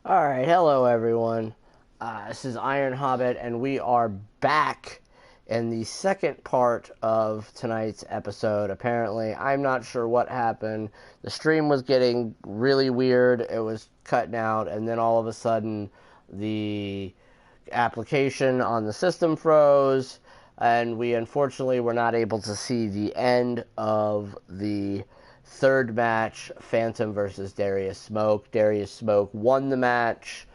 Alright, hello everyone. This is Ironhobbit, and we are back in the second part of tonight's episode. Apparently, I'm not sure what happened. The stream was getting really weird. It was cutting out, and then all of a sudden, the application on the system froze, and we unfortunately were not able to see the end of the third match, Phantom versus Darius Smoke. Darius Smoke won the match.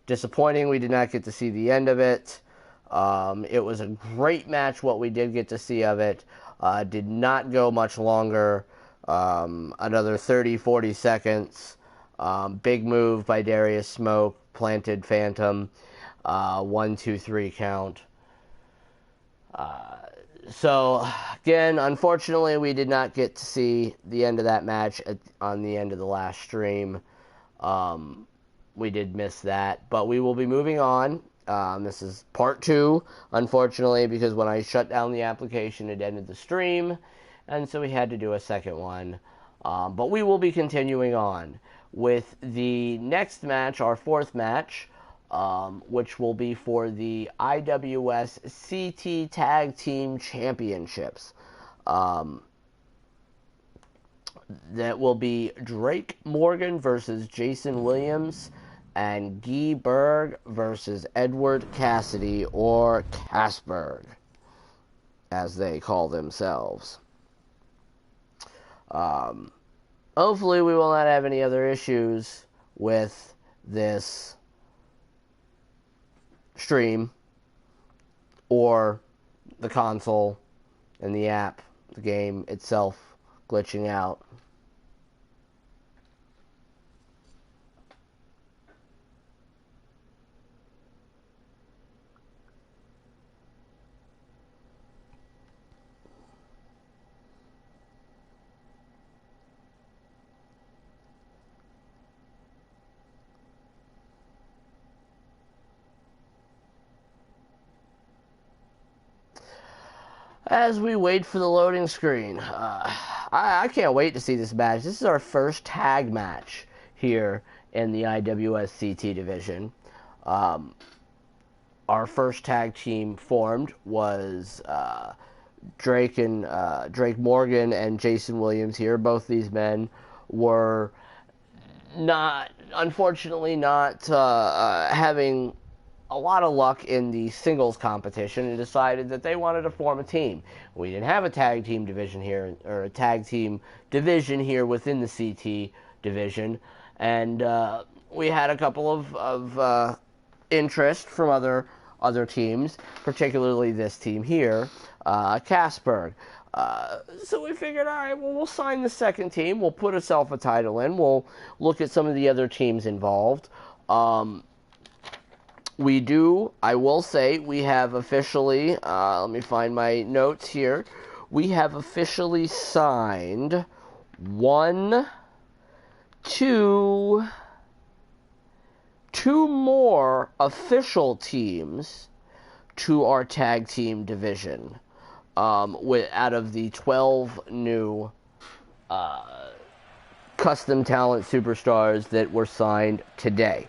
Disappointing we did not get to see the end of it. It was a great match, what we did get to see of it. Did not go much longer. Another 30-40 seconds. Big move by Darius Smoke. Planted Phantom. 1, 2, 3 count. So, again, unfortunately, we did not get to see the end of that match on the end of the last stream. We did miss that, but we will be moving on. This is part 2, unfortunately, because when I shut down the application, it ended the stream, and so we had to do a second one. But we will be continuing on with the next match, our fourth match, which will be for the IWS CT Tag Team Championships. That will be Drake Morgan versus Jason Williams and Guy Berg versus Edward Cassidy, or Casberg, as they call themselves. Hopefully we will not have any other issues with this stream or the console and the app, the game itself glitching out. As we wait for the loading screen, I can't wait to see this match. This is our first tag match here in the IWS CT division. Our first tag team formed was Drake Morgan and Jason Williams here. Both these men were unfortunately not having a lot of luck in the singles competition, and decided that they wanted to form a team. We didn't have a tag team division here, or a tag team division here within the CT division, and we had a couple of interest from other teams, particularly this team here, Casberg. So we figured, all right, well, we'll sign the second team. We'll put ourselves a title in. We'll look at some of the other teams involved. I will say, we have officially, let me find my notes here. We have officially signed 2 more official teams to our tag team division. Out of the 12 new custom talent superstars that were signed today.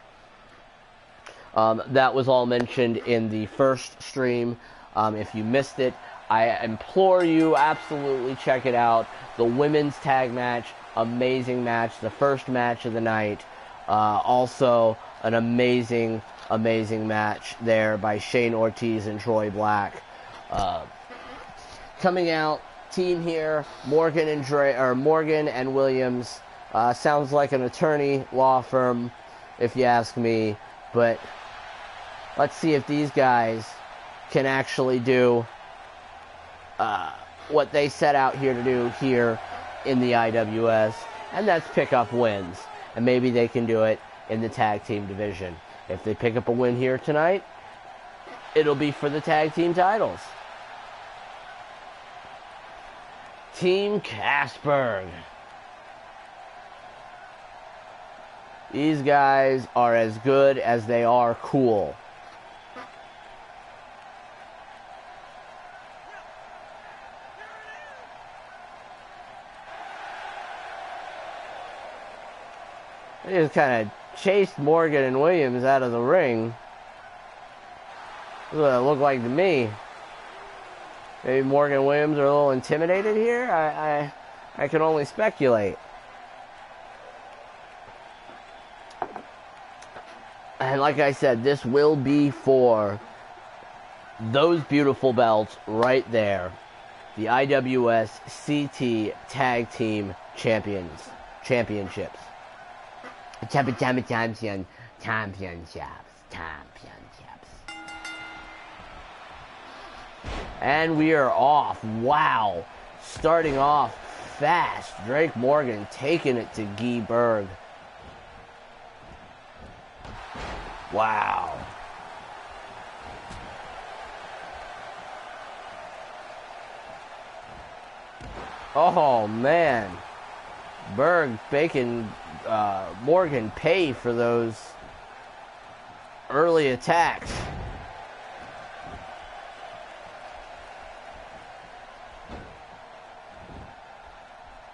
That was all mentioned in the first stream. If you missed it, I implore you, absolutely check it out. The women's tag match, amazing match, the first match of the night. Also, an amazing match there by Shane Ortiz and Troy Black. Coming out, team here, Morgan and Williams. Sounds like an attorney law firm, if you ask me, but let's see if these guys can actually do what they set out here to do here in the IWS, and that's pick up wins. And maybe they can do it in the tag team division. If they pick up a win here tonight, it'll be for the tag team titles. Team Casberg. These guys are as good as they are cool. They just kind of chased Morgan and Williams out of the ring. That's what it looked like to me. Maybe Morgan and Williams are a little intimidated here. I can only speculate. And like I said, this will be for those beautiful belts right there. The IWS CT Tag Team Championships. Championships. And we are off. Wow. Starting off fast. Drake Morgan taking it to Guy Berg. Wow. Oh, man. Berg making Morgan pay for those early attacks.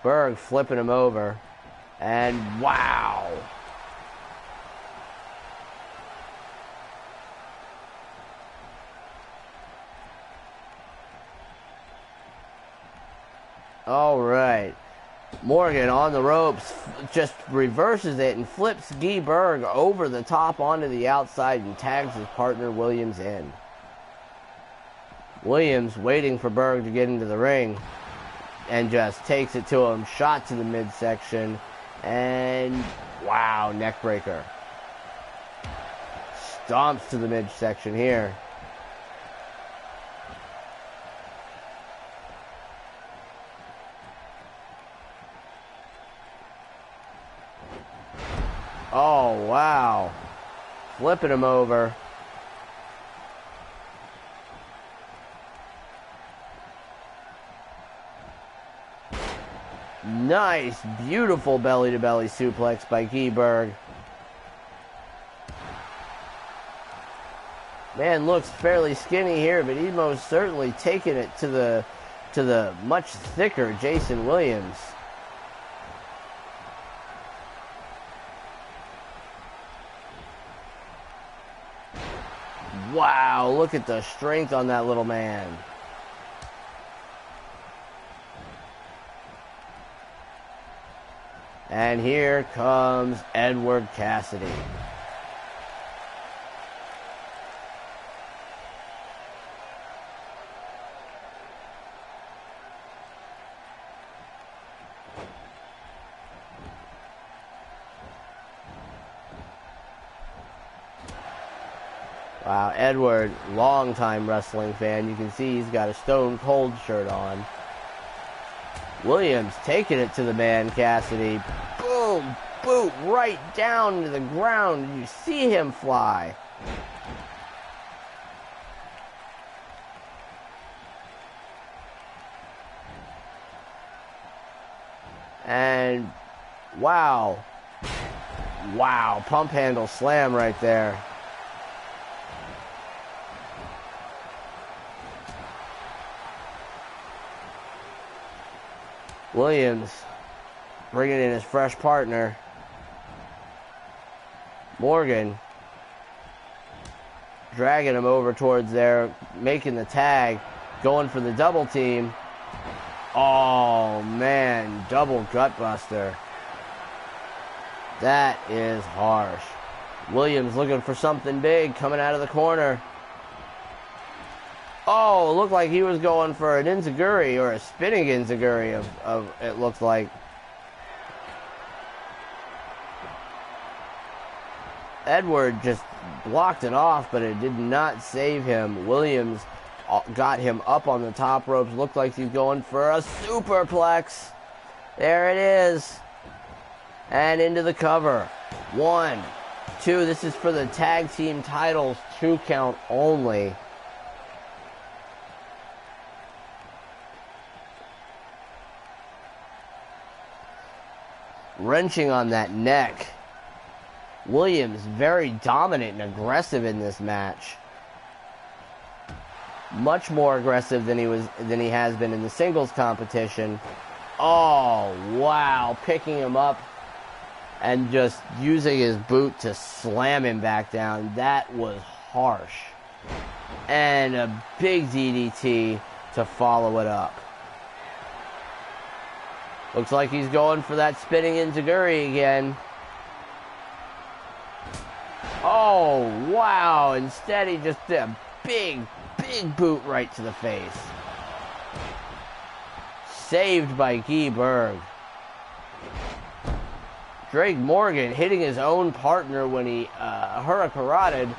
Berg flipping him over. And wow. All right. Morgan on the ropes, just reverses it and flips Guy Berg over the top onto the outside and tags his partner Williams in. Williams waiting for Berg to get into the ring and just takes it to him. Shot to the midsection. And wow, neck breaker. Stomps to the midsection here. Oh, wow. Flipping him over. Nice, beautiful belly-to-belly suplex by Guy Berg. Man looks fairly skinny here, but he's most certainly taking it to the much thicker Jason Williams. Wow, look at the strength on that little man. And here comes Edward Cassidy. Wow, Edward, longtime wrestling fan. You can see he's got a Stone Cold shirt on. Williams taking it to the man, Cassidy. Boom, boot right down to the ground. You see him fly. And wow. Wow, pump handle slam right there. Williams bringing in his fresh partner. Morgan dragging him over towards there, making the tag, going for the double team. Oh, man, double gutbuster. That is harsh. Williams looking for something big coming out of the corner. Oh, it looked like he was going for an enziguri or a spinning enziguri of it looked like. Edward just blocked it off, but it did not save him. Williams got him up on the top ropes. Looked like he's going for a superplex. There it is. And into the cover. 1, 2. This is for the tag team titles. 2 count only. Wrenching on that neck. Williams very dominant and aggressive in this match. Much more aggressive than he has been in the singles competition. Oh, wow. Picking him up and just using his boot to slam him back down. That was harsh. And a big DDT to follow it up. Looks like he's going for that spinning enziguri again. Oh, wow. Instead, he just did a big boot right to the face. Saved by Guy Berg. Drake Morgan hitting his own partner when he hurricanrotted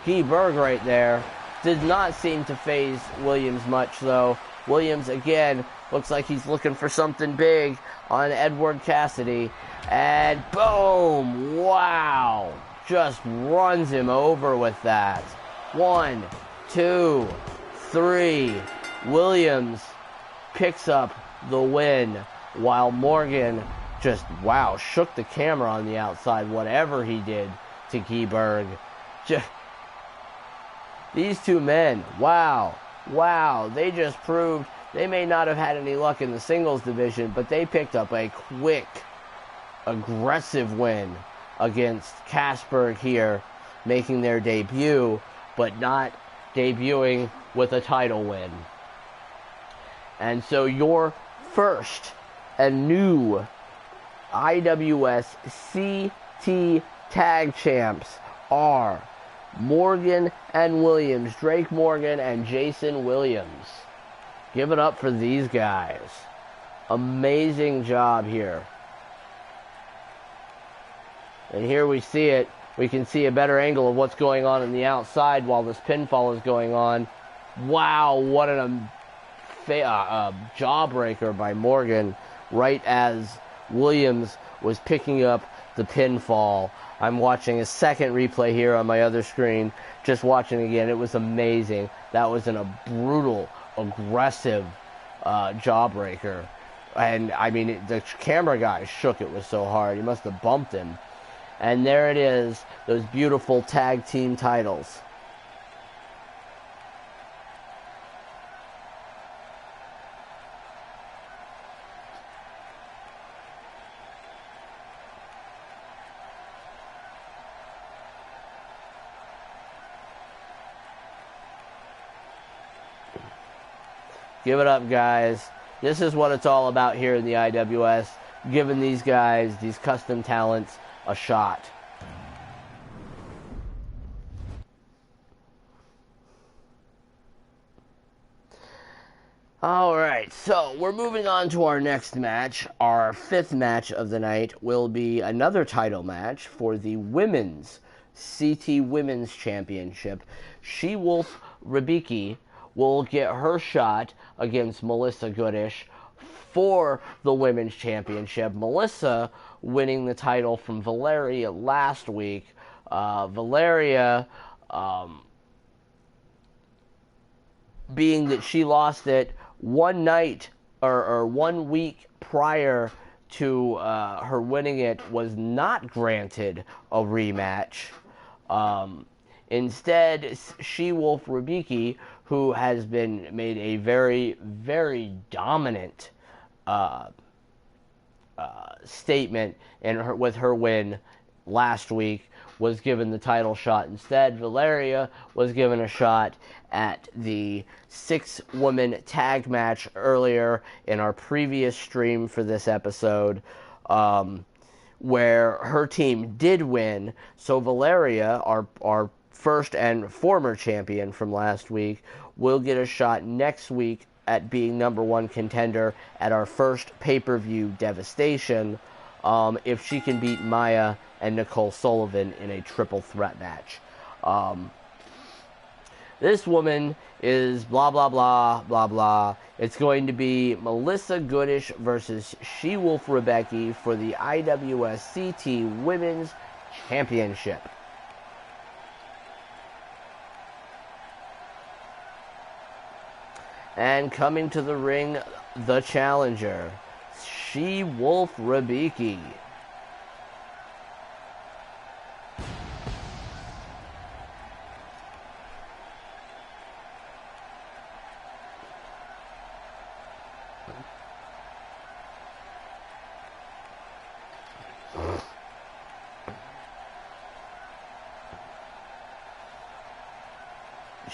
Guy Berg right there. Did not seem to faze Williams much, though. Williams, again, looks like he's looking for something big on Edward Cassidy. And boom! Wow! Just runs him over with that. 1, 2, 3. Williams picks up the win, while Morgan just, wow, shook the camera on the outside, whatever he did to Guy Berg. These two men, wow, they just proved they may not have had any luck in the singles division, but they picked up a quick, aggressive win against Casper here, making their debut, but not debuting with a title win. And so your first and new IWS CT tag champs are Morgan and Williams, Drake Morgan and Jason Williams. Give it up for these guys. Amazing job here. And here we see it. We can see a better angle of what's going on the outside while this pinfall is going on. Wow, what a jawbreaker by Morgan right as Williams was picking up the pinfall. I'm watching a second replay here on my other screen. Just watching again. It was amazing. That was a brutal, aggressive jawbreaker. And, I mean, the camera guy shook. It was so hard. He must have bumped him. And there it is. Those beautiful tag team titles. Give it up, guys. This is what it's all about here in the IWS, giving these guys, these custom talents, a shot. Alright, so we're moving on to our next match. Our fifth match of the night will be another title match for the Women's CT Women's Championship. She-Wolf REBIKI will get her shot against MELLISA GOODISH for the Women's Championship. Melissa winning the title from Valeria last week. Valeria, being that she lost it one night or 1 week prior to her winning it, was not granted a rematch. Instead, She-Wolf REBIKI, who has been made a very, very dominant statement with her win last week, was given the title shot. Instead, Valeria was given a shot at the 6-woman tag match earlier in our previous stream for this episode, where her team did win. So Valeria, our first and former champion from last week, will get a shot next week at being number one contender at our first pay-per-view Devastation, if she can beat Maya and Nicole Sullivan in a triple threat match. This woman is blah, blah, blah, blah, blah. It's going to be MELLISA GOODISH versus She-Wolf REBIKI for the IWS CT Women's Championship. And coming to the ring, the challenger, She-Wolf REBIKI.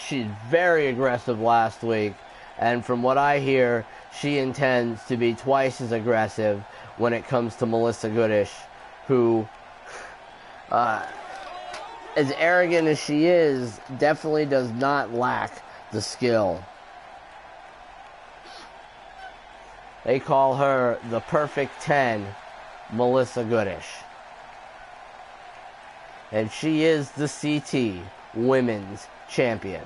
she's very aggressive last week, and from what I hear, she intends to be twice as aggressive when it comes to Melissa Goodish, who, as arrogant as she is, definitely does not lack the skill. They call her the perfect 10, Melissa Goodish. And she is the CT Women's Champion.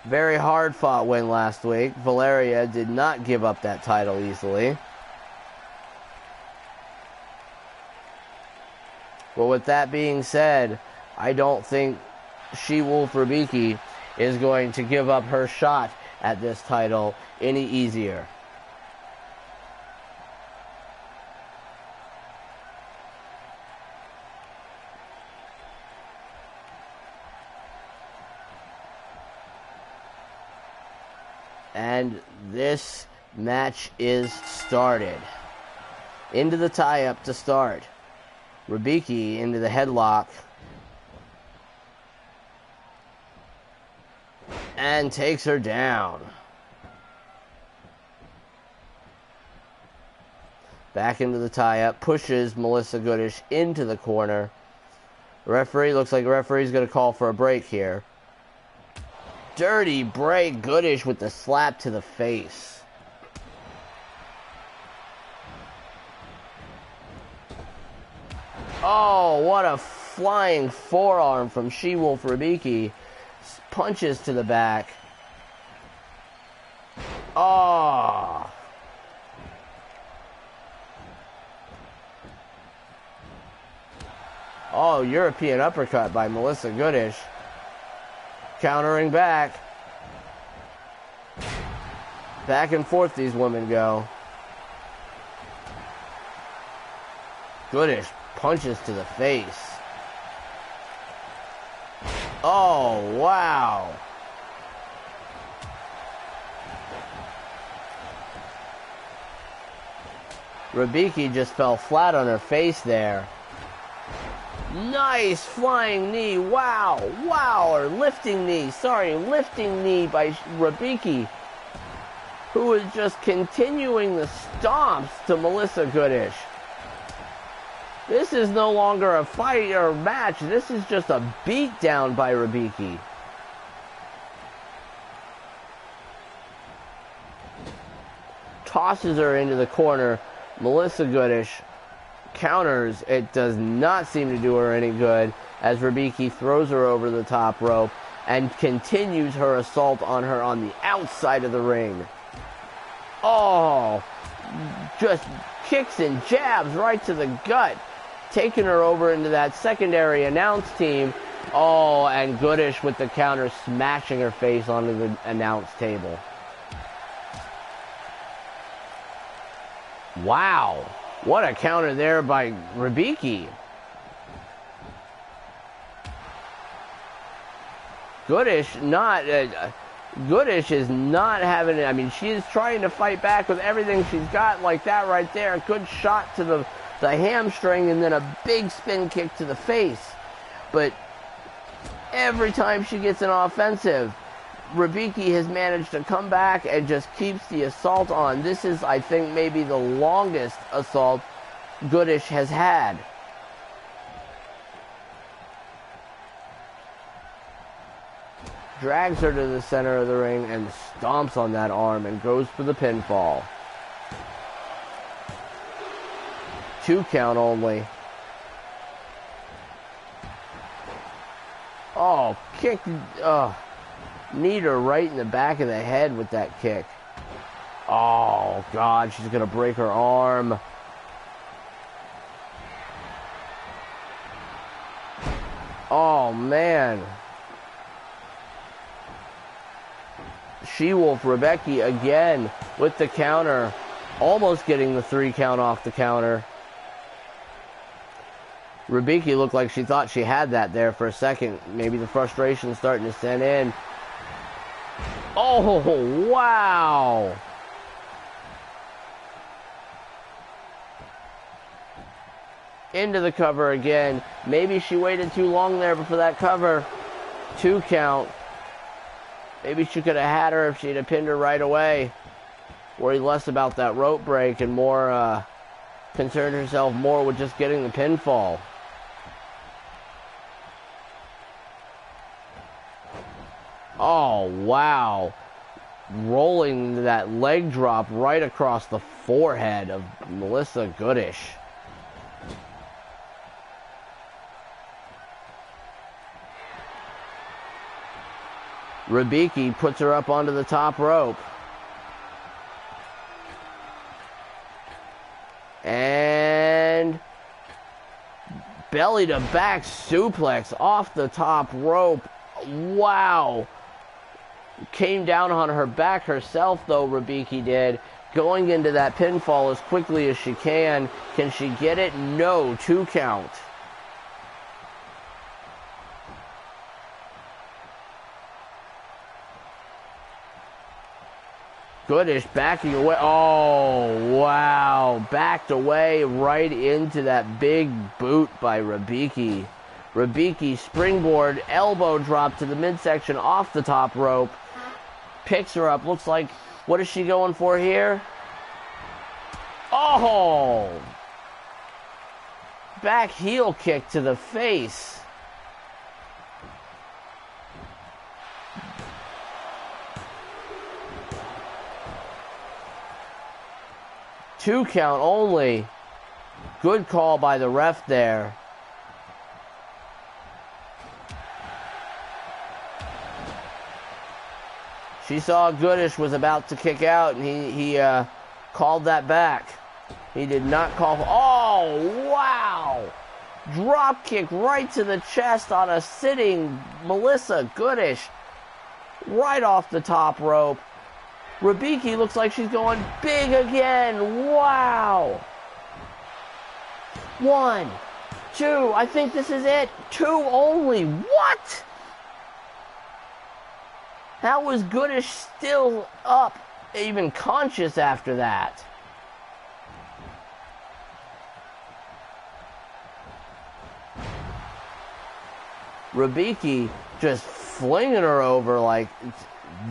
Very hard-fought win last week. Valeria did not give up that title easily. But with that being said, I don't think She-Wolf REBIKI is going to give up her shot at this title any easier. And this match is started. Into the tie-up to start. REBIKI into the headlock. And takes her down. Back into the tie-up. Pushes Melissa Goodish into the corner. Referee, looks like the referee's going to call for a break here. Dirty break. Goodish with the slap to the face. Oh, what a flying forearm from She-Wolf REBIKI. Punches to the back. Oh. Oh, European uppercut by Melissa Goodish. Countering back. Back and forth these women go. Goodish punches to the face. Oh, wow. REBIKI just fell flat on her face there. Nice flying knee. Wow. Wow. Or lifting knee. Sorry, lifting knee by REBIKI, who is just continuing the stomps to Melissa Goodish. This is no longer a fight or a match. This is just a beatdown by REBIKI. Tosses her into the corner. Melissa Goodish counters. It does not seem to do her any good as REBIKI throws her over the top rope and continues her assault on her on the outside of the ring. Oh, just kicks and jabs right to the gut, taking her over into that secondary announce team. Oh, and Goodish with the counter, smashing her face onto the announce table. Wow, what a counter there by REBIKI. Goodish is not having it. I mean, she is trying to fight back with everything she's got, like that right there. A good shot to the hamstring and then a big spin kick to the face. But every time she gets an offensive, REBIKI has managed to come back and just keeps the assault on. This is, I think, maybe the longest assault Goodish has had. Drags her to the center of the ring and stomps on that arm and goes for the pinfall. 2 count only. Oh, kick. Kneed her right in the back of the head with that kick. Oh, God, she's going to break her arm. Oh, man. She-Wolf REBIKI again with the counter. Almost getting the 3 count off the counter. REBIKI looked like she thought she had that there for a second. Maybe the frustration starting to set in. Oh, wow. Into the cover again. Maybe she waited too long there before that cover. 2 count. Maybe she could have had her if she'd have pinned her right away. Worried less about that rope break and more, concerned herself more with just getting the pinfall. Oh, wow. Rolling that leg drop right across the forehead of MELLISA GOODISH. REBIKI puts her up onto the top rope. And belly to back suplex off the top rope. Wow. Came down on her back herself, though, REBIKI did. Going into that pinfall as quickly as she can. Can she get it? No. 2 count. GOODISH backing away. Oh, wow. Backed away right into that big boot by REBIKI. REBIKI springboard, elbow drop to the midsection off the top rope. Picks her up. Looks like, what is she going for here? Oh! Back heel kick to the face. Two count only. Good call by the ref there. She saw GOODISH was about to kick out, and he called that back. He did not call. Oh, wow! Drop kick right to the chest on a sitting MELLISA GOODISH. Right off the top rope. REBIKI looks like she's going big again. Wow. 1, 2. I think this is it. 2 only. What? How was GOODISH still up, even conscious after that? REBIKI just flinging her over like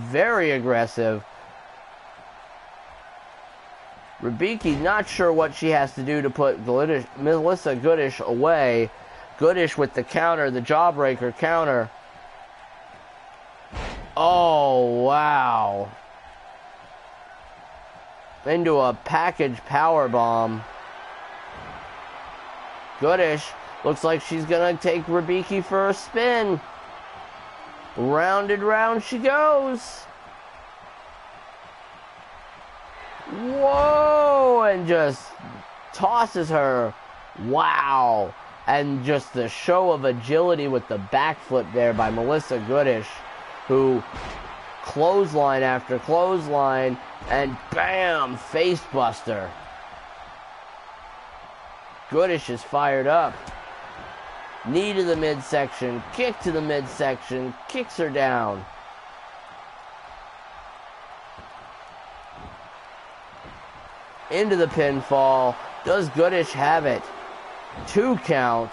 very aggressive. REBIKI not sure what she has to do to put MELLISA GOODISH away. GOODISH with the counter, the jawbreaker counter. Oh, wow. Into a package powerbomb. GOODISH looks like she's going to take REBIKI for a spin. Round and round she goes. Whoa! And just tosses her. Wow. And just the show of agility with the backflip there by MELLISA GOODISH, who clothesline after clothesline, and bam, face buster. GOODISH is fired up. Knee to the midsection, kick to the midsection, kicks her down. Into the pinfall. Does GOODISH have it? 2 count.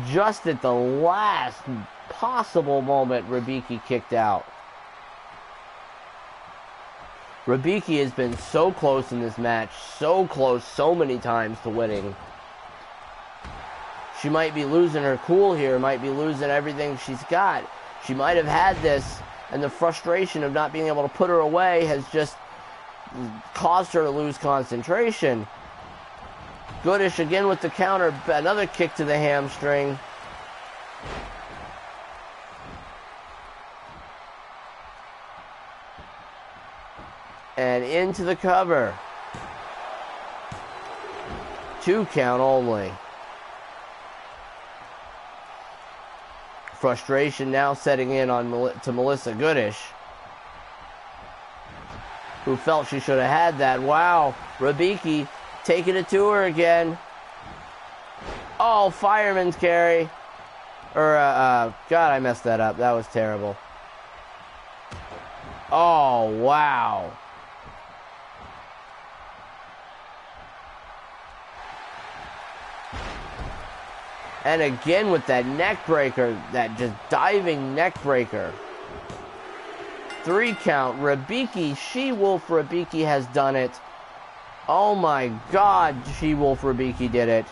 Just at the last possible moment, REBIKI kicked out. REBIKI has been so close in this match. So close so many times to winning. She might be losing her cool here. Might be losing everything she's got. She might have had this, and the frustration of not being able to put her away has just caused her to lose concentration. GOODISH again with the counter, another kick to the hamstring. And into the cover. 2 count only. Frustration now setting in on to MELLISA GOODISH, who felt she should have had that. Wow, REBIKI taking it to her again. Oh, fireman's carry. Or, God, I messed that up. That was terrible. Oh, wow. And again with that neck breaker, that just diving neck breaker. 3 count. REBIKI, She-Wolf REBIKI has done it. Oh my God, She-Wolf REBIKI did it.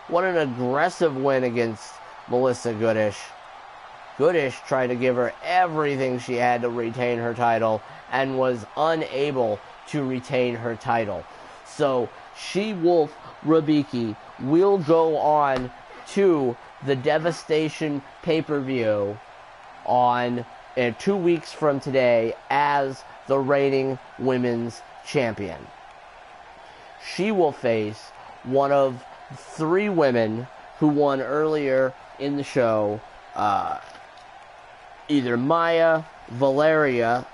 What an aggressive win against MELLISA GOODISH. GOODISH tried to give her everything she had to retain her title and was unable to retain her title. So She-Wolf REBIKI will go on to the Devastation pay-per-view on 2 weeks from today as the reigning women's champion. She will face one of 3 women who won earlier in the show, either Maya, Valeria,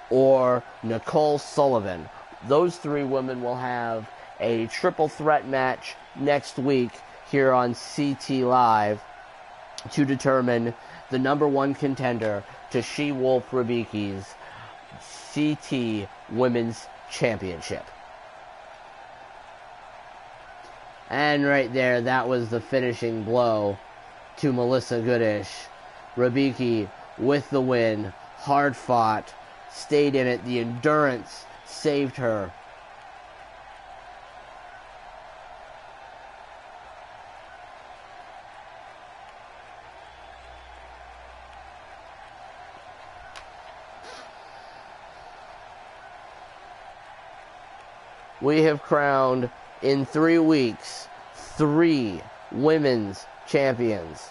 or Nicole Sullivan. Those 3 women will have a triple threat match next week here on CT Live to determine the number 1 contender to She-Wolf REBIKI's CT Women's Championship. And right there, that was the finishing blow to MELLISA GOODISH. REBIKI with the win, hard fought, stayed in it, the endurance saved her. We have crowned, in 3 weeks, 3 women's champions.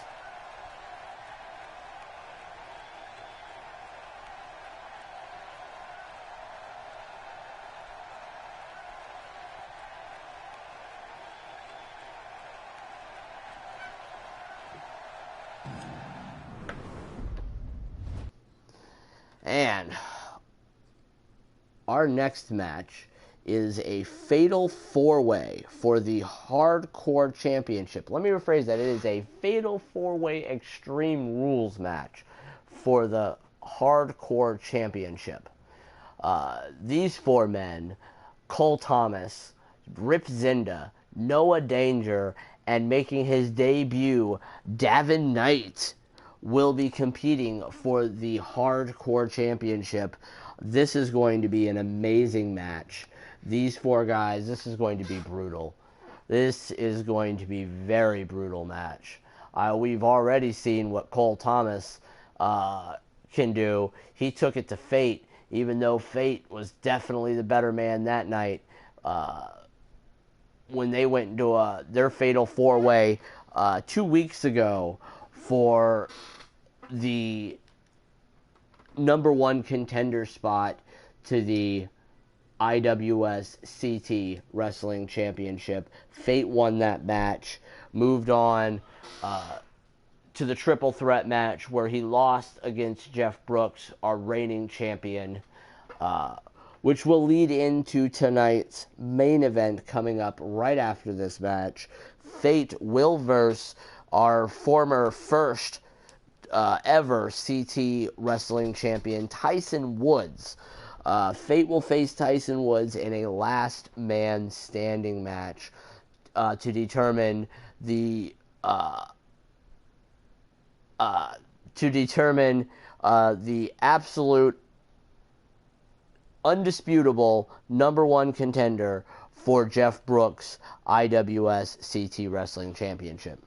And our next match is a fatal 4-way for the Hardcore Championship. Let me rephrase that. It is a fatal 4-way Extreme Rules match for the Hardcore Championship. These 4 men, Cole Thomas, Rip ZYNDA, Noah Danger, and making his debut, Davin Knight, will be competing for the Hardcore Championship. This is going to be an amazing match. These 4 guys, this is going to be brutal. This is going to be a very brutal match. We've already seen what Cole Thomas can do. He took it to Fate, even though Fate was definitely the better man that night. When they went into their fatal 4-way 2 weeks ago for the number 1 contender spot to the IWS CT Wrestling Championship. Fate won that match, moved on to the triple threat match where he lost against Jeff Brooks, our reigning champion, which will lead into tonight's main event coming up right after this match. Fate will verse our former first ever CT Wrestling Champion, Tyson Woods. Fate will face Tyson Woods in a last man standing match to determine the absolute undisputable number 1 contender for Jeff Brooks' IWS CT Wrestling Championship.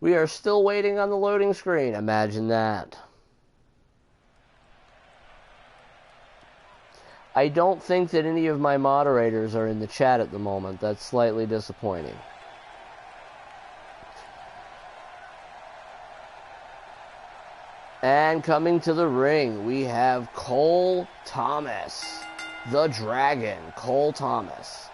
We are still waiting on the loading screen. Imagine that. I don't think that any of my moderators are in the chat at the moment. That's slightly disappointing. And coming to the ring, we have Cole Thomas, the Dragon, Cole Thomas.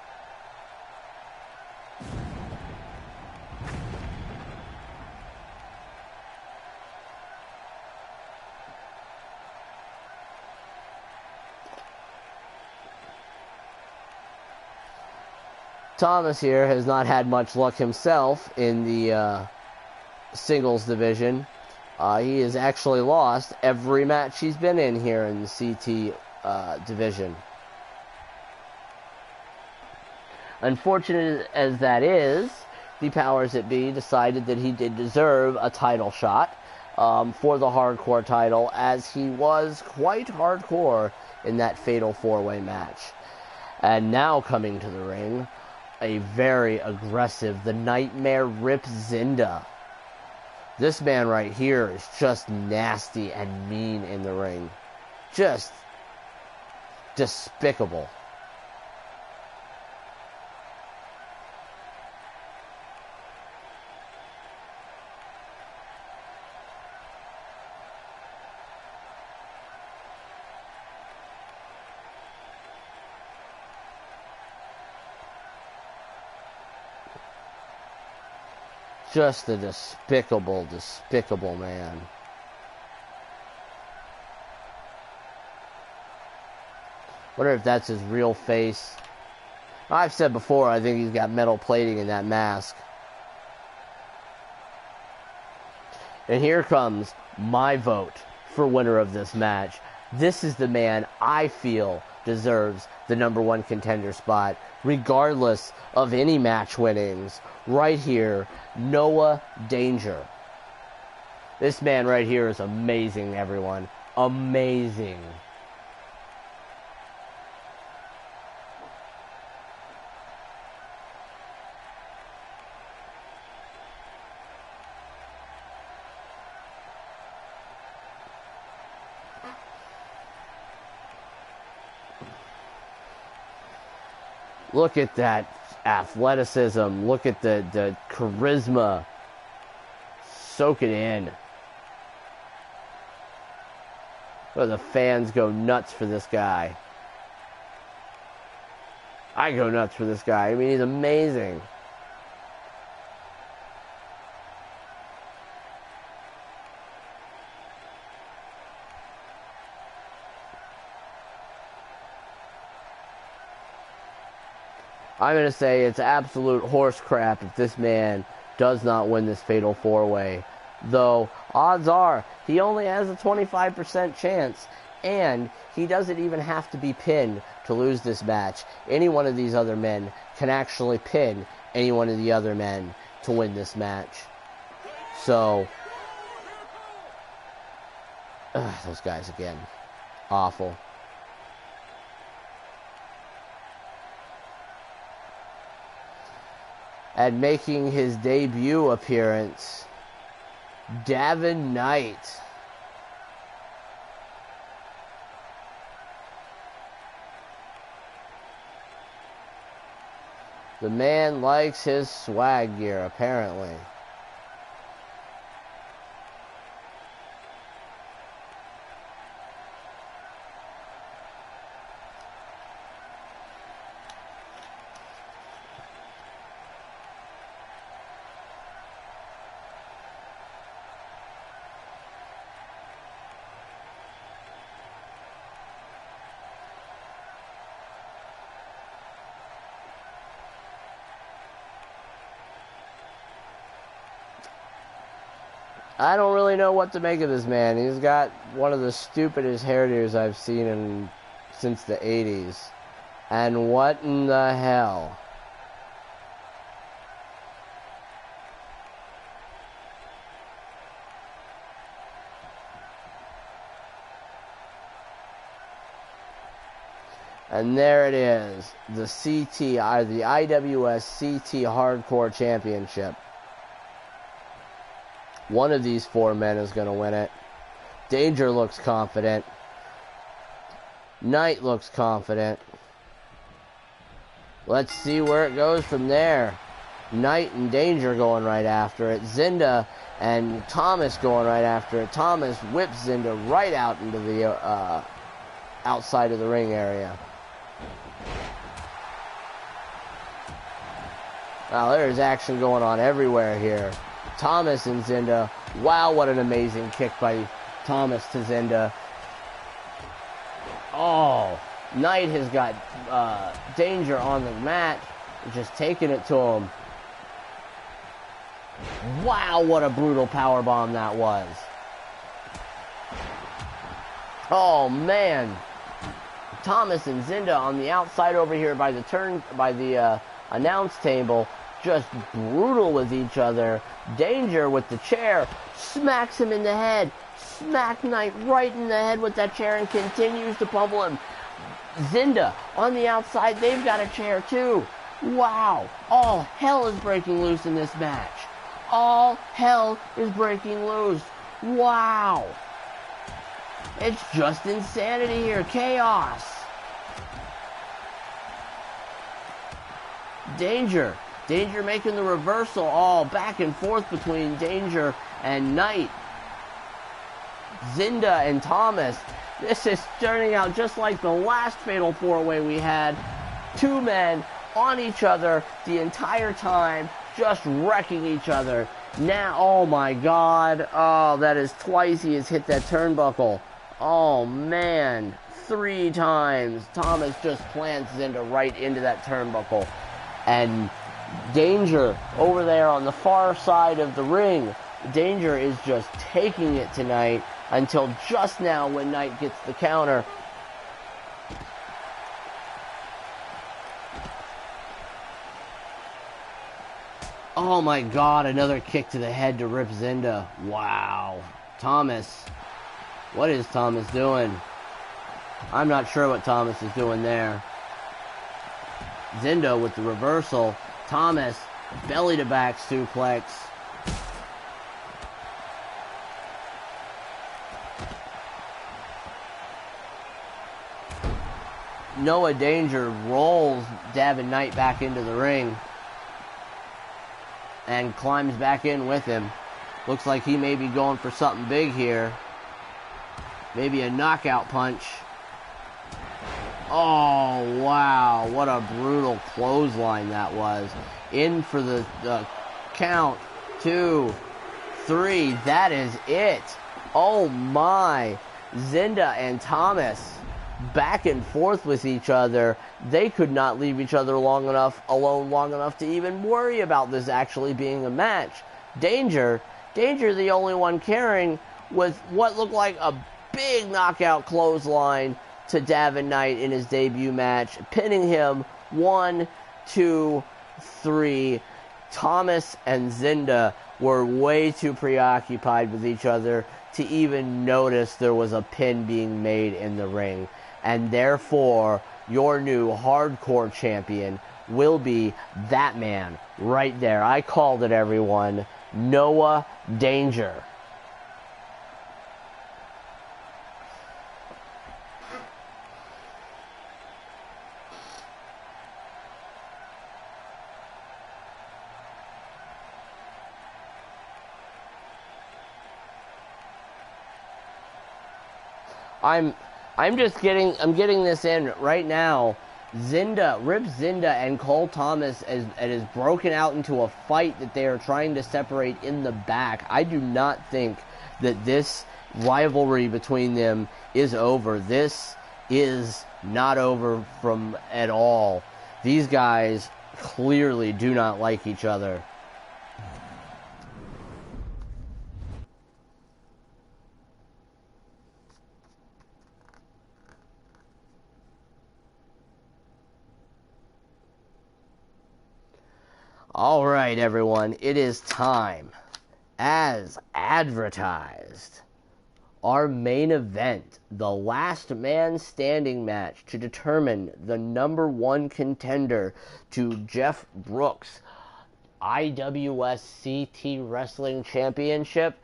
Thomas here has not had much luck himself in the singles division. He has actually lost every match he's been in here in the CT division. Unfortunate as that is, the powers that be decided that he did deserve a title shot for the hardcore title, as he was quite hardcore in that fatal four-way match. And now coming to the ring, a very aggressive, the Nightmare Rip ZYNDA. This man right here is just nasty and mean in the ring. Just despicable. Just a despicable, despicable man. Wonder if that's his real face. I've said before, I think he's got metal plating in that mask. And here comes my vote for winner of this match. This is the man I feel deserves the #1 contender spot, regardless of any match winnings. Right here, Noah Danger. This man right here is amazing, everyone. Amazing. Look at that athleticism. Look at the charisma. Soak it in. Well, the fans go nuts for this guy. I go nuts for this guy. I mean, he's amazing. I'm going to say it's absolute horse crap if this man does not win this fatal four-way. Though, odds are, he only has a 25% chance, and he doesn't even have to be pinned to lose this match. Any one of these other men can actually pin any one of the other men to win this match. So, those guys again. Awful. And making his debut appearance, Davin Knight. The man likes his swag gear, apparently. I don't really know what to make of this man. He's got one of the stupidest hairdos I've seen since the 80s. And what in the hell? And there it is. The CT, the IWS CT Hardcore Championship. One of these four men is going to win it. Danger looks confident. Knight looks confident. Let's see where it goes from there. Knight and Danger going right after it. ZYNDA and Thomas going right after it. Thomas whips ZYNDA right out into the outside of the ring area. Wow, there's action going on everywhere here. Thomas and ZYNDA. Wow, what an amazing kick by Thomas to ZYNDA. Oh, Knight has got Danger on the mat. just taking it to him. Wow, what a brutal powerbomb that was. Oh, man. Thomas and ZYNDA on the outside over here by the announce table, just brutal with each other. Danger with the chair, smacks him in the head. Smack Knight right in the head with that chair and continues to pummel him. ZYNDA on the outside, they've got a chair too. Wow, all hell is breaking loose in this match. All hell is breaking loose. Wow. It's just insanity here, chaos. Danger making the reversal, all back and forth between Danger and Knight. ZYNDA and Thomas. This is turning out just like the last Fatal 4-Way we had. Two men on each other the entire time, just wrecking each other. Now, oh my God. Oh, that is twice he has hit that turnbuckle. Oh man. 3 times. Thomas just plants ZYNDA right into that turnbuckle. And Danger over there on the far side of the ring. Danger is just taking it tonight until just now when Knight gets the counter. Oh my God, another kick to the head to rip ZYNDA. Wow. Thomas. What is Thomas doing? I'm not sure what Thomas is doing there. ZYNDA with the reversal. Thomas, belly to back suplex. Noah Danger rolls Davin Knight back into the ring and climbs back in with him. Looks like he may be going for something big here. Maybe a knockout punch. Oh, wow. What a brutal clothesline that was. In for the count. 2, 3. That is it. Oh, my. ZYNDA and Thomas back and forth with each other. They could not leave each other alone long enough to even worry about this actually being a match. Danger the only one caring, with what looked like a big knockout clothesline to Davin Knight in his debut match, pinning him 1, 2, 3. Thomas and ZYNDA were way too preoccupied with each other to even notice there was a pin being made in the ring. And therefore, your new hardcore champion will be that man right there. I called it, everyone. Noah Danger. I'm getting this in right now. Rip ZYNDA and Cole Thomas has broken out into a fight that they are trying to separate in the back. I do not think that this rivalry between them is over. This is not over from at all. These guys clearly do not like each other. All right, everyone, it is time, as advertised, our main event, the last man standing match to determine the #1 contender to Jeff Brooks' IWS CT Wrestling Championship.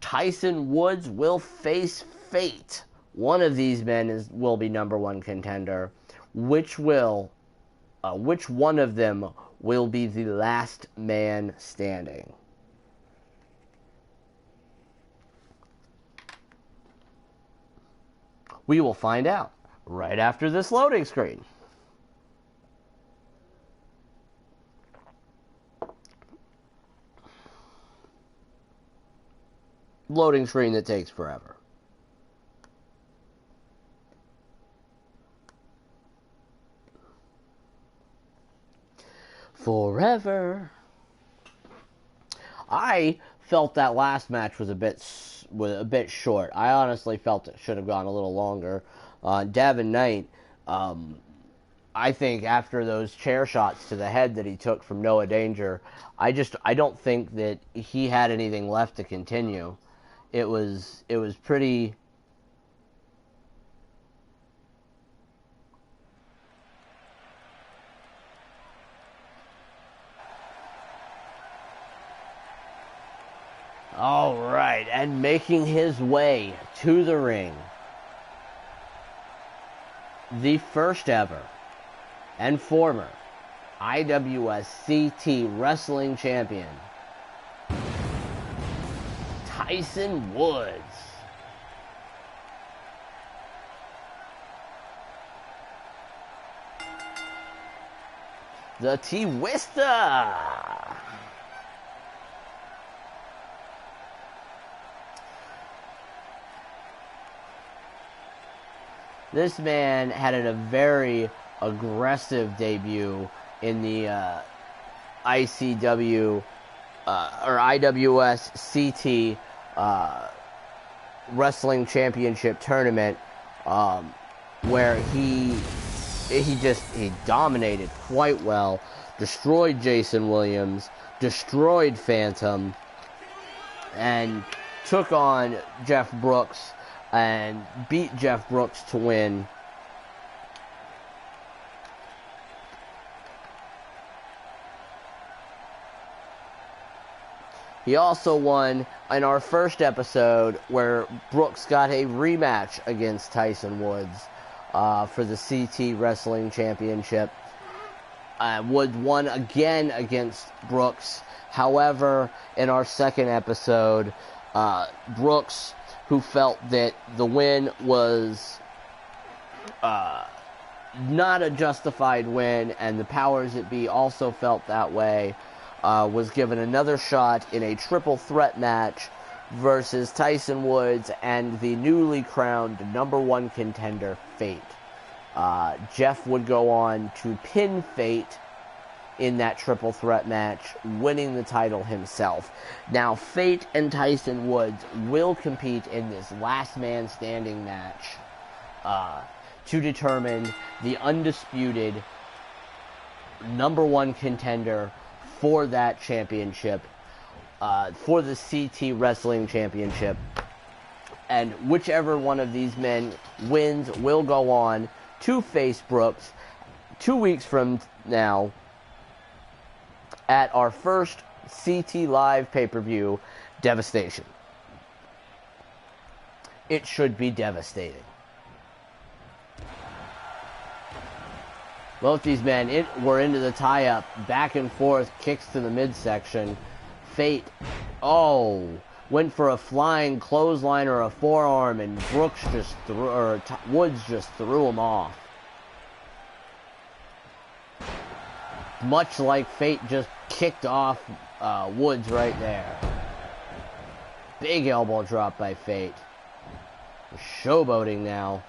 Tyson Woods will face Fate. One of these men will be #1 contender. Which one of them will be the last man standing? We will find out right after this loading screen. Loading screen that takes forever. forever. I felt that last match was a bit short. I honestly felt it should have gone a little longer. Devin Knight, I think after those chair shots to the head that he took from Noah Danger, I don't think that he had anything left to continue. It was pretty. All right, and making his way to the ring, the first ever and former IWS CT Wrestling Champion, Tyson Woods. The T-Wister. This man had a very aggressive debut in the ICW or IWS CT Wrestling Championship tournament, where he dominated quite well, destroyed Jason Williams, destroyed Phantom, and took on Jeff Brooks and beat Jeff Brooks to win. He also won in our first episode, where Brooks got a rematch against Tyson Woods for the CT Wrestling Championship. Woods won again against Brooks. However, in our second episode, Brooks, who felt that the win was not a justified win, and the powers that be also felt that way, was given another shot in a triple threat match versus Tyson Woods and the newly crowned #1 contender, Fate. Jeff would go on to pin Fate in that triple threat match, winning the title himself. Now, Fate and Tyson Woods will compete in this last man standing match to determine the undisputed #1 contender for that championship, for the CT Wrestling Championship. And whichever one of these men wins will go on to face Brooks 2 weeks from now at our first CT Live pay-per-view, Devastation. It should be devastating. Both these men were into the tie-up, back and forth, kicks to the midsection. Fate, went for a flying clothesline or a forearm, and Brooks Woods just threw him off. Much like Fate just kicked off Woods right there. Big elbow drop by Fate. Showboating now.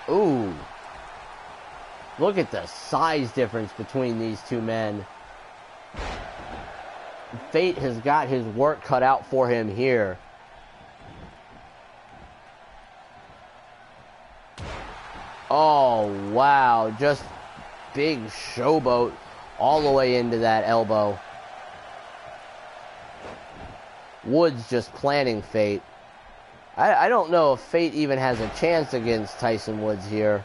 Ooh. Look at the size difference between these two men. Fate has got his work cut out for him here. Oh, wow. Just big showboat all the way into that elbow. Woods just planning Fate. I don't know if Fate even has a chance against Tyson Woods here.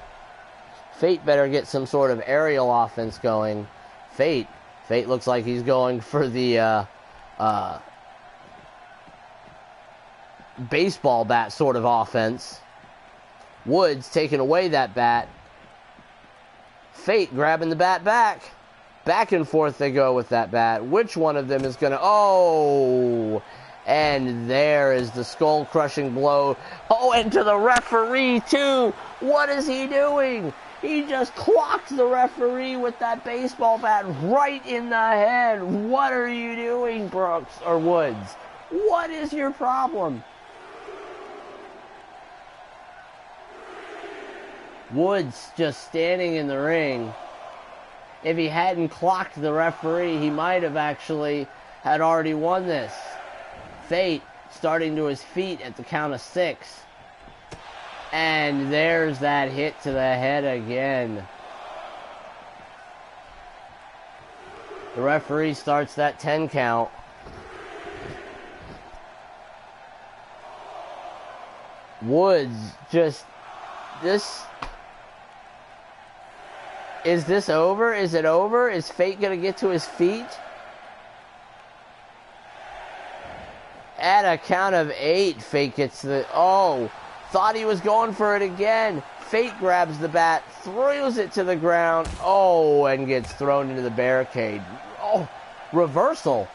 Fate better get some sort of aerial offense going. Fate looks like he's going for the baseball bat sort of offense. Woods taking away that bat. Fate grabbing the bat back. Back and forth they go with that bat. Which one of them is going to... Oh! And there is the skull-crushing blow. Oh, and to the referee, too! What is he doing? He just clocked the referee with that baseball bat right in the head. What are you doing, Brooks or Woods? What is your problem? Woods just standing in the ring. if he hadn't clocked the referee, he might have actually had already won this. Fate starting to his feet at the count of 6. And there's that hit to the head again. The referee starts that 10 count. Woods just... Is this over? Is it over? Is Fate going to get to his feet? At a count of 8, Fate gets the... Oh, thought he was going for it again. Fate grabs the bat, throws it to the ground. Oh, and gets thrown into the barricade. Oh, reversal.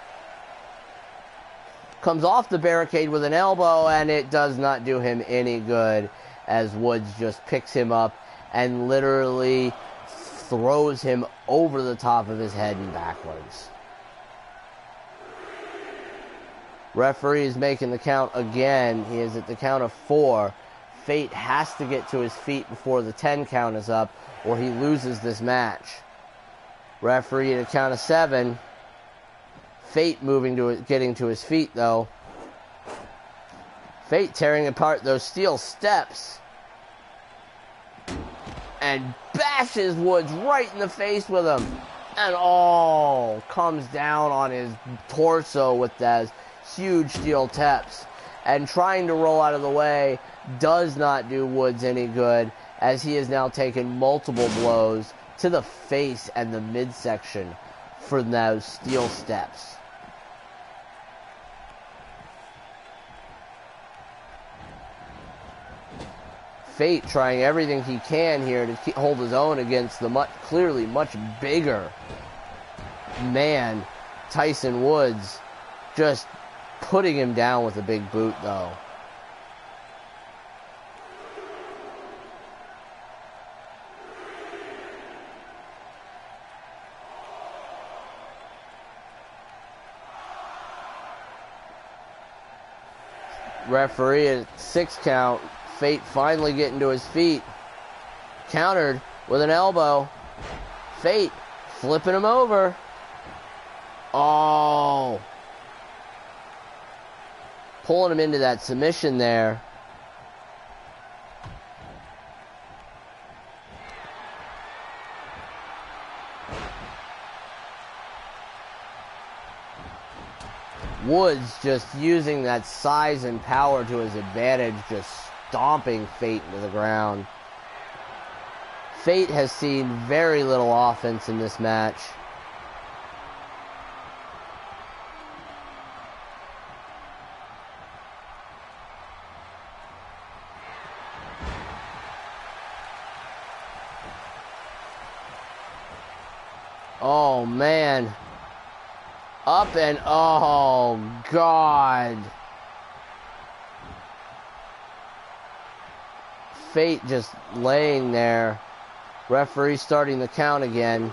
Comes off the barricade with an elbow, and it does not do him any good as Woods just picks him up and literally throws him over the top of his head and backwards. Referee is making the count again. He is at the count of 4. Fate has to get to his feet before the 10 count is up, or he loses this match. Referee at a count of 7. Fate getting to his feet, though. Fate tearing apart those steel steps. And bashes Woods right in the face with them. And comes down on his torso with those huge steel steps. And trying to roll out of the way does not do Woods any good, as he has now taken multiple blows to the face and the midsection from those steel steps. Fate trying everything he can here to hold his own against the clearly much bigger man, Tyson Woods, just putting him down with a big boot, though. Referee at 6 count. Fate finally getting to his feet. Countered with an elbow. Fate flipping him over. Oh. Pulling him into that submission there. Woods just using that size and power to his advantage, just stomping Fate to the ground. Fate has seen very little offense in this match. Oh, man. Up and, oh, God. Fate just laying there. Referee starting the count again.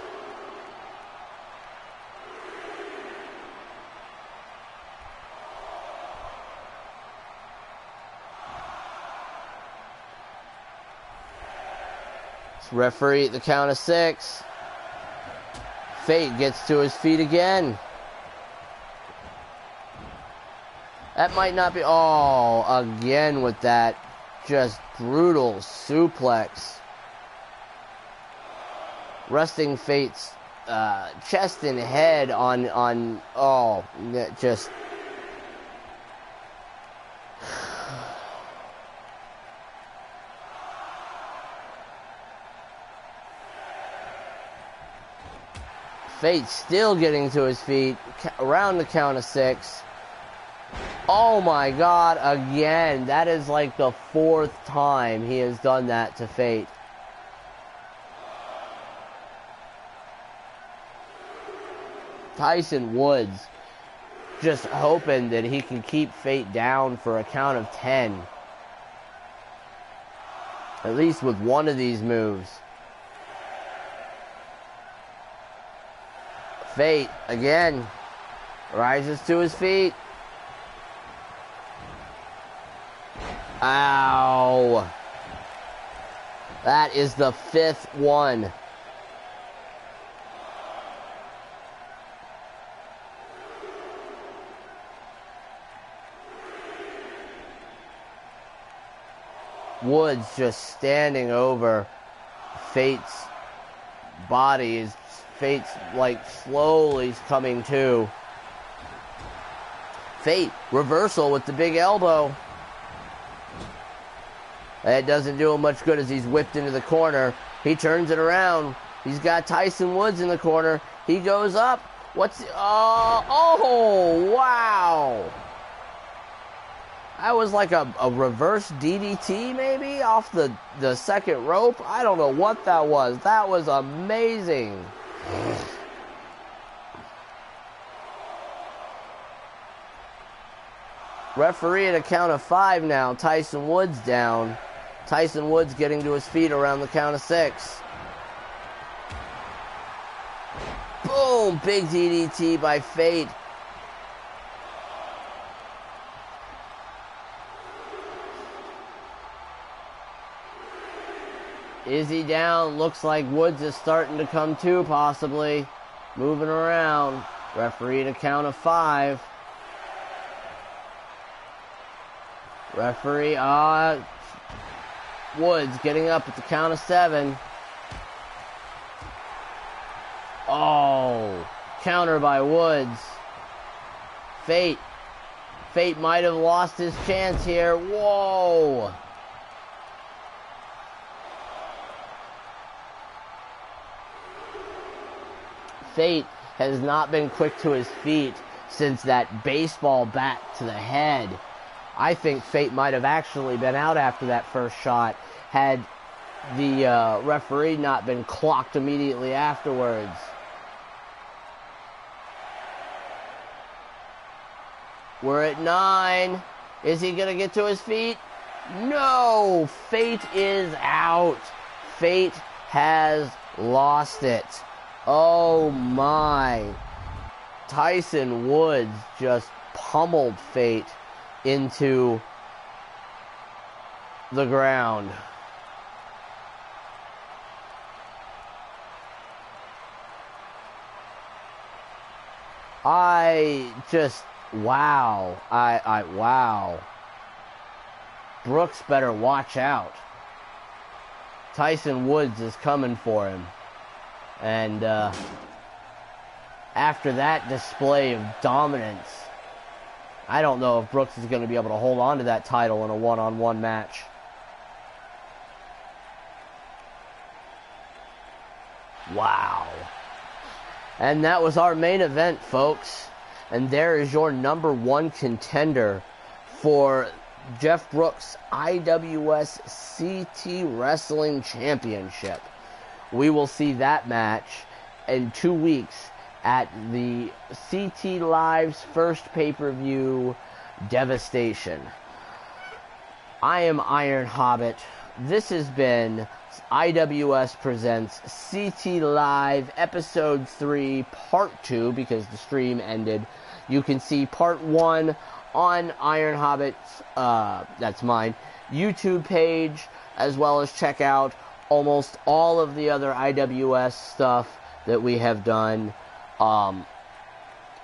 Referee at the count of 6. Fate gets to his feet again. That might not be... Oh, again with that just brutal suplex. Resting Fate's chest and head on oh, just... Fate still getting to his feet around the count of 6. Oh my God, again. That is like the 4th time he has done that to Fate. Tyson Woods just hoping that he can keep Fate down for a count of 10. At least with one of these moves. Fate, again, rises to his feet. Ow. That is the 5th one. Woods just standing over Fate's body. Fate's like slowly coming to. Fate, reversal with the big elbow. That doesn't do him much good as he's whipped into the corner. He turns it around. He's got Tyson Woods in the corner. He goes up. Oh, wow. That was like a reverse DDT maybe off the second rope. I don't know what that was. That was amazing. Referee at a count of 5 now. Tyson Woods down. Tyson Woods getting to his feet around the count of 6. Boom! Big DDT by Fate. Is he down? Looks like Woods is starting to come to, possibly. Moving around. Referee at a count of 5. Referee, Woods getting up at the count of 7. Oh, counter by Woods. Fate might have lost his chance here. Whoa. Fate has not been quick to his feet since that baseball bat to the head. I think Fate might have actually been out after that first shot had the referee not been clocked immediately afterwards. We're at 9. Is he going to get to his feet? No! Fate is out. Fate has lost it. Oh my. Tyson Woods just pummeled Fate into the ground. Wow. Brooks better watch out. Tyson Woods is coming for him. And after that display of dominance, I don't know if Brooks is going to be able to hold on to that title in a one-on-one match. Wow. And that was our main event, folks. And there is your number 1 contender for Jeff Brooks' IWS CT Wrestling Championship. We will see that match in 2 weeks at the CT Live's first pay-per-view, Devastation. I am Ironhobbit. This has been IWS Presents CT Live Episode 3 Part 2 because the stream ended. You can see Part 1 on Ironhobbit's, that's mine, YouTube page, as well as check out almost all of the other IWS stuff that we have done.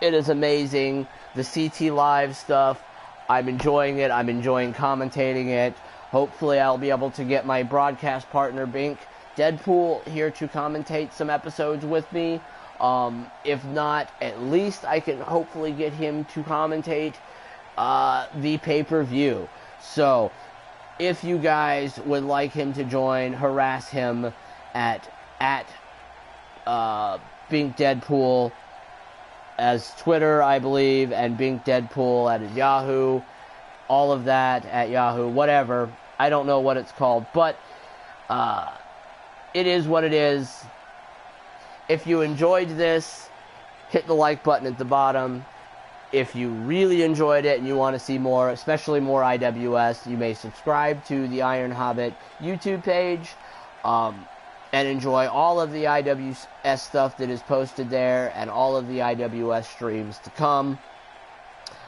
It is amazing. The CT Live stuff, I'm enjoying it. I'm enjoying commentating it. Hopefully I'll be able to get my broadcast partner, Bink Deadpool, here to commentate some episodes with me. If not, at least I can hopefully get him to commentate the pay-per-view. So, if you guys would like him to join, harass him at Bink Deadpool as Twitter, I believe, and Bink Deadpool at Yahoo. All of that at Yahoo, whatever. I don't know what it's called, but it is what it is. If you enjoyed this, hit the like button at the bottom. If you really enjoyed it and you want to see more, especially more IWS, you may subscribe to the Ironhobbit YouTube page and enjoy all of the IWS stuff that is posted there and all of the IWS streams to come.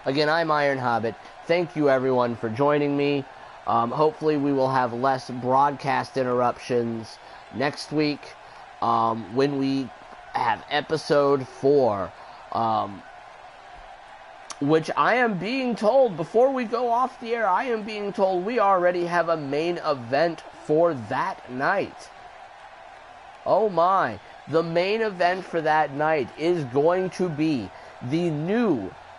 Again, I'm Ironhobbit. Thank you, everyone, for joining me. Hopefully, we will have less broadcast interruptions next week when we have Episode 4. which I am being told, before we go off the air, I am being told we already have a main event for that night. Oh my. The main event for that night is going to be the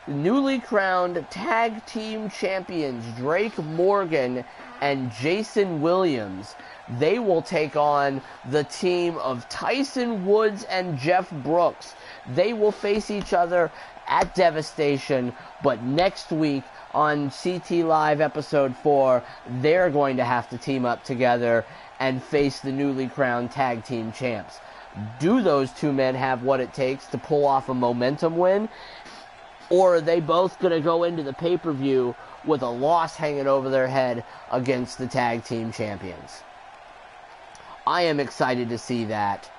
newly crowned tag team champions, Drake Morgan and Jason Williams. They will take on the team of Tyson Woods and Jeff Brooks. They will face each other at Devastation, but next week on CT Live Episode 4, they're going to have to team up together and face the newly crowned tag team champs. Do those two men have what it takes to pull off a momentum win? Or are they both going to go into the pay-per-view with a loss hanging over their head against the tag team champions? I am excited to see that.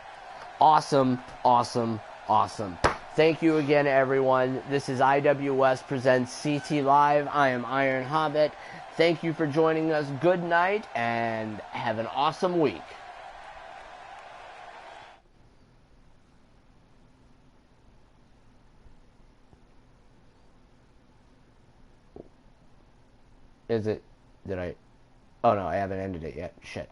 Awesome, awesome, awesome. Thank you again, everyone. This is IWS Presents CT Live. I am Ironhobbit. Thank you for joining us. Good night, and have an awesome week. Is it? Did I? Oh no, I haven't ended it yet. Shit.